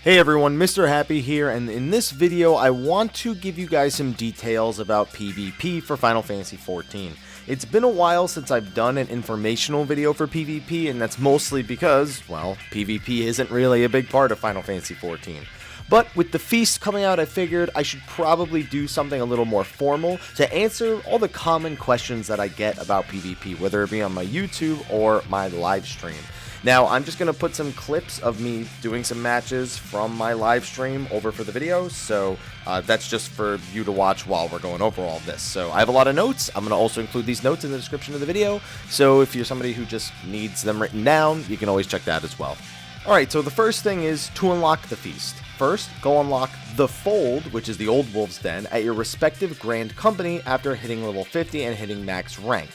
Hey everyone, Mr. Happy here, and in this video I want to give you guys some details about PvP for Final Fantasy XIV. It's been a while since I've done an informational video for PvP, and that's mostly because, well, PvP isn't really a big part of Final Fantasy XIV. But with the feast coming out, I figured I should probably do something a little more formal to answer all the common questions that I get about PvP, whether it be on my YouTube or my live stream. Now, I'm just going to put some clips of me doing some matches from my live stream over for the video, so that's just for you to watch while we're going over all this. So I have a lot of notes. I'm going to also include these notes in the description of the video, so if you're somebody who just needs them written down, you can always check that as well. Alright, so the first thing is to unlock the feast. First, go unlock the Fold, which is the Old Wolf's Den, at your respective Grand Company after hitting level 50 and hitting max rank.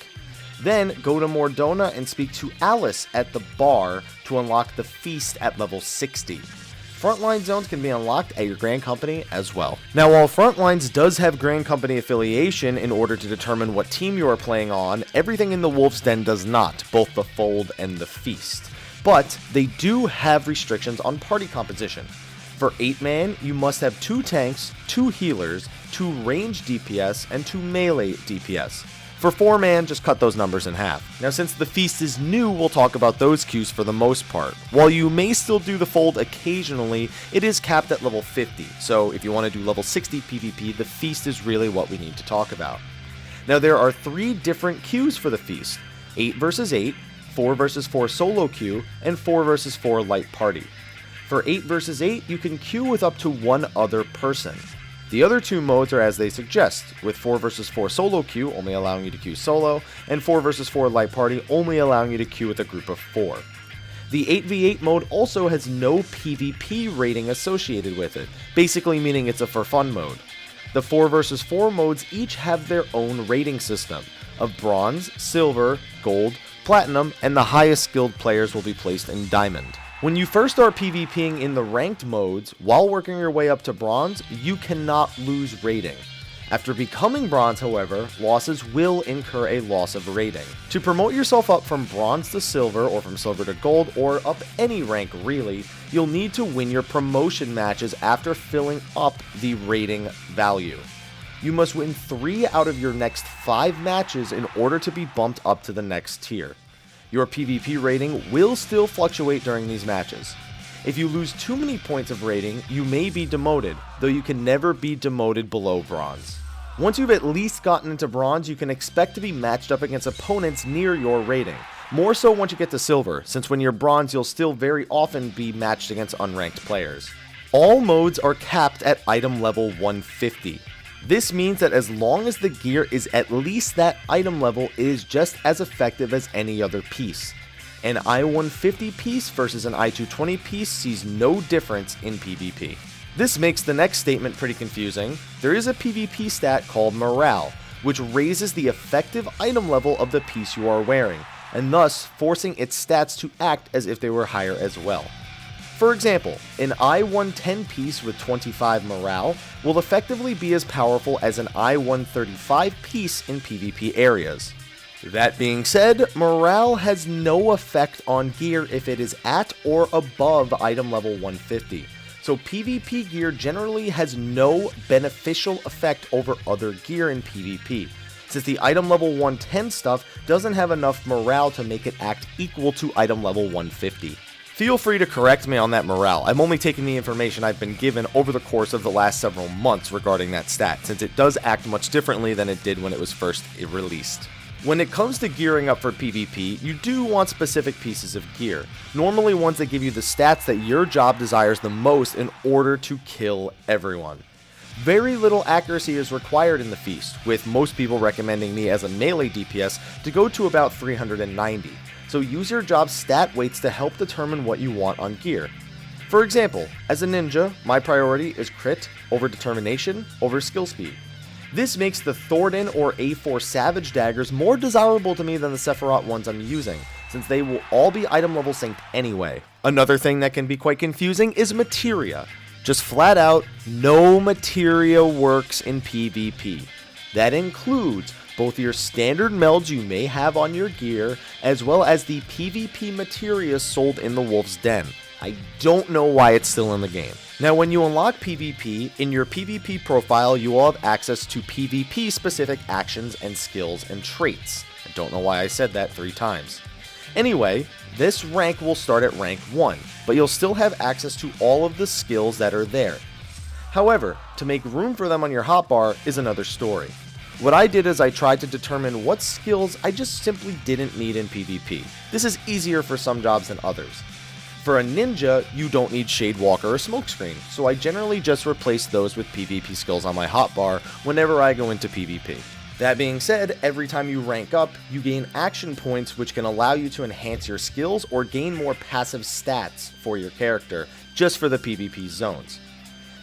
Then, go to Mordona and speak to Alice at the bar to unlock the feast at level 60. Frontline zones can be unlocked at your Grand Company as well. Now, while Frontlines does have Grand Company affiliation in order to determine what team you are playing on, everything in the Wolf's Den does not, both the Fold and the Feast. But they do have restrictions on party composition. For 8-man, you must have 2 tanks, 2 healers, 2 range DPS, and 2 melee DPS. For 4-man, just cut those numbers in half. Now, since the feast is new, we'll talk about those queues for the most part. While you may still do the Fold occasionally, it is capped at level 50, so if you want to do level 60 PvP, the feast is really what we need to talk about. Now, there are 3 different queues for the feast: 8 vs 8, 4 vs 4 solo queue, and 4 vs 4 light party. For 8 vs 8, you can queue with up to 1 other person. The other 2 modes are as they suggest, with 4 vs 4 solo queue only allowing you to queue solo, and 4 vs 4 light party only allowing you to queue with a group of 4. The 8v8 mode also has no PvP rating associated with it, basically meaning it's a for fun mode. The 4 vs 4 modes each have their own rating system of bronze, silver, gold, platinum, and the highest skilled players will be placed in diamond. When you first start PvPing in the ranked modes, while working your way up to bronze, you cannot lose rating. After becoming bronze, however, losses will incur a loss of rating. To promote yourself up from bronze to silver, or from silver to gold, or up any rank really, you'll need to win your promotion matches after filling up the rating value. You must win 3 out of your next 5 matches in order to be bumped up to the next tier. Your PvP rating will still fluctuate during these matches. If you lose too many points of rating, you may be demoted, though you can never be demoted below bronze. Once you've at least gotten into bronze, you can expect to be matched up against opponents near your rating. More so once you get to silver, since when you're bronze you'll still very often be matched against unranked players. All modes are capped at item level 150. This means that as long as the gear is at least that item level, it is just as effective as any other piece. An I-150 piece versus an I-220 piece sees no difference in PvP. This makes the next statement pretty confusing. There is a PvP stat called Morale, which raises the effective item level of the piece you are wearing, and thus forcing its stats to act as if they were higher as well. For example, an I-110 piece with 25 morale will effectively be as powerful as an I-135 piece in PvP areas. That being said, morale has no effect on gear if it is at or above item level 150, so PvP gear generally has no beneficial effect over other gear in PvP, since the item level 110 stuff doesn't have enough morale to make it act equal to item level 150. Feel free to correct me on that morale. I'm only taking the information I've been given over the course of the last several months regarding that stat, since it does act much differently than it did when it was first released. When it comes to gearing up for PvP, you do want specific pieces of gear, normally ones that give you the stats that your job desires the most in order to kill everyone. Very little accuracy is required in the feast, with most people recommending me as a melee DPS to go to about 390. So use your job's stat weights to help determine what you want on gear. For example, as a ninja, my priority is crit over determination over skill speed. This makes the Thordan or A4 Savage daggers more desirable to me than the Sephiroth ones I'm using, since they will all be item level synced anyway. Another thing that can be quite confusing is Materia. Just flat out, no Materia works in PvP. That includes both your standard melds you may have on your gear, as well as the PvP materia sold in the Wolf's Den. I don't know why it's still in the game. Now, when you unlock PvP, in your PvP profile, you will have access to PvP specific actions and skills and traits. I don't know why I said that 3 times. Anyway, this rank will start at rank 1, but you'll still have access to all of the skills that are there. However, to make room for them on your hotbar is another story. What I did is I tried to determine what skills I just simply didn't need in PvP. This is easier for some jobs than others. For a ninja, you don't need Shade Walker or Smokescreen, so I generally just replace those with PvP skills on my hotbar whenever I go into PvP. That being said, every time you rank up, you gain action points which can allow you to enhance your skills or gain more passive stats for your character, just for the PvP zones.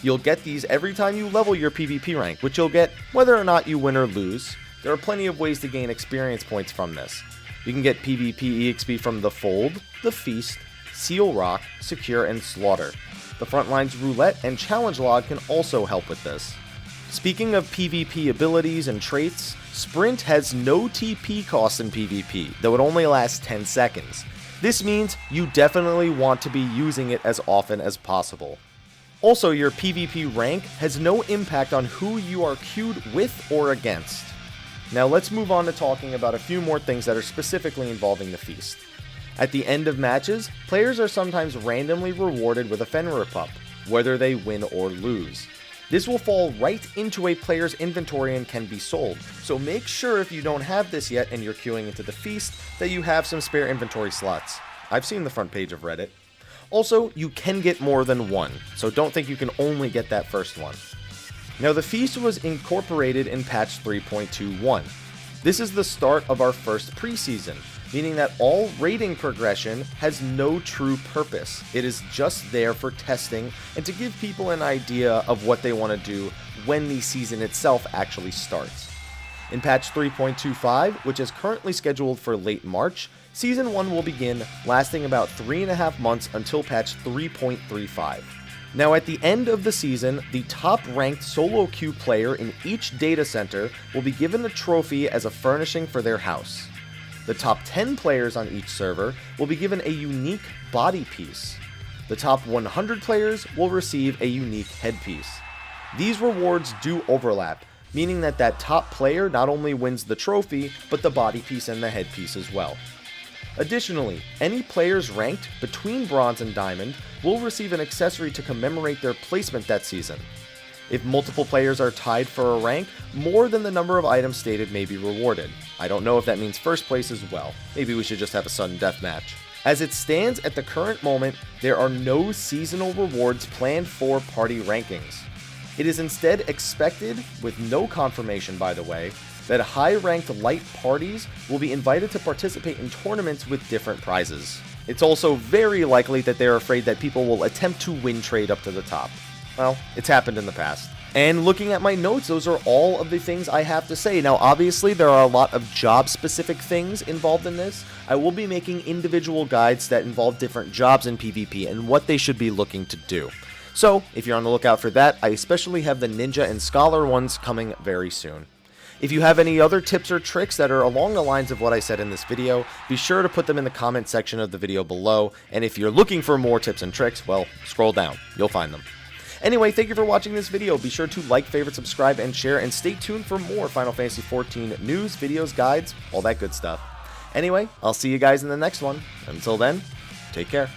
You'll get these every time you level your PvP rank, which you'll get whether or not you win or lose. There are plenty of ways to gain experience points from this. You can get PvP EXP from the Fold, the Feast, Seal Rock, Secure, and Slaughter. The Frontlines Roulette and Challenge Log can also help with this. Speaking of PvP abilities and traits, Sprint has no TP cost in PvP, though it only lasts 10 seconds. This means you definitely want to be using it as often as possible. Also, your PvP rank has no impact on who you are queued with or against. Now let's move on to talking about a few more things that are specifically involving the Feast. At the end of matches, players are sometimes randomly rewarded with a Fenrir Pup, whether they win or lose. This will fall right into a player's inventory and can be sold, so make sure if you don't have this yet and you're queuing into the Feast that you have some spare inventory slots. I've seen the front page of Reddit. Also, you can get more than one, so don't think you can only get that first one. Now, the Feast was incorporated in patch 3.21. This is the start of our first preseason, meaning that all rating progression has no true purpose. It is just there for testing and to give people an idea of what they want to do when the season itself actually starts. In patch 3.25, which is currently scheduled for late March, Season 1 will begin, lasting about 3.5 months until patch 3.35. Now, at the end of the season, the top-ranked solo queue player in each data center will be given a trophy as a furnishing for their house. The top 10 players on each server will be given a unique body piece. The top 100 players will receive a unique headpiece. These rewards do overlap, meaning that top player not only wins the trophy, but the body piece and the headpiece as well. Additionally, any players ranked between Bronze and Diamond will receive an accessory to commemorate their placement that season. If multiple players are tied for a rank, more than the number of items stated may be rewarded. I don't know if that means first place as well. Maybe we should just have a sudden death match. As it stands at the current moment, there are no seasonal rewards planned for party rankings. It is instead expected, with no confirmation by the way, that high-ranked light parties will be invited to participate in tournaments with different prizes. It's also very likely that they're afraid that people will attempt to win trade up to the top. Well, it's happened in the past. And looking at my notes, those are all of the things I have to say. Now, obviously, there are a lot of job-specific things involved in this. I will be making individual guides that involve different jobs in PvP and what they should be looking to do. So, if you're on the lookout for that, I especially have the Ninja and Scholar ones coming very soon. If you have any other tips or tricks that are along the lines of what I said in this video, be sure to put them in the comment section of the video below, and if you're looking for more tips and tricks, well, scroll down, you'll find them. Anyway, thank you for watching this video. Be sure to like, favorite, subscribe, and share, and stay tuned for more Final Fantasy XIV news, videos, guides, all that good stuff. Anyway, I'll see you guys in the next one. Until then, take care.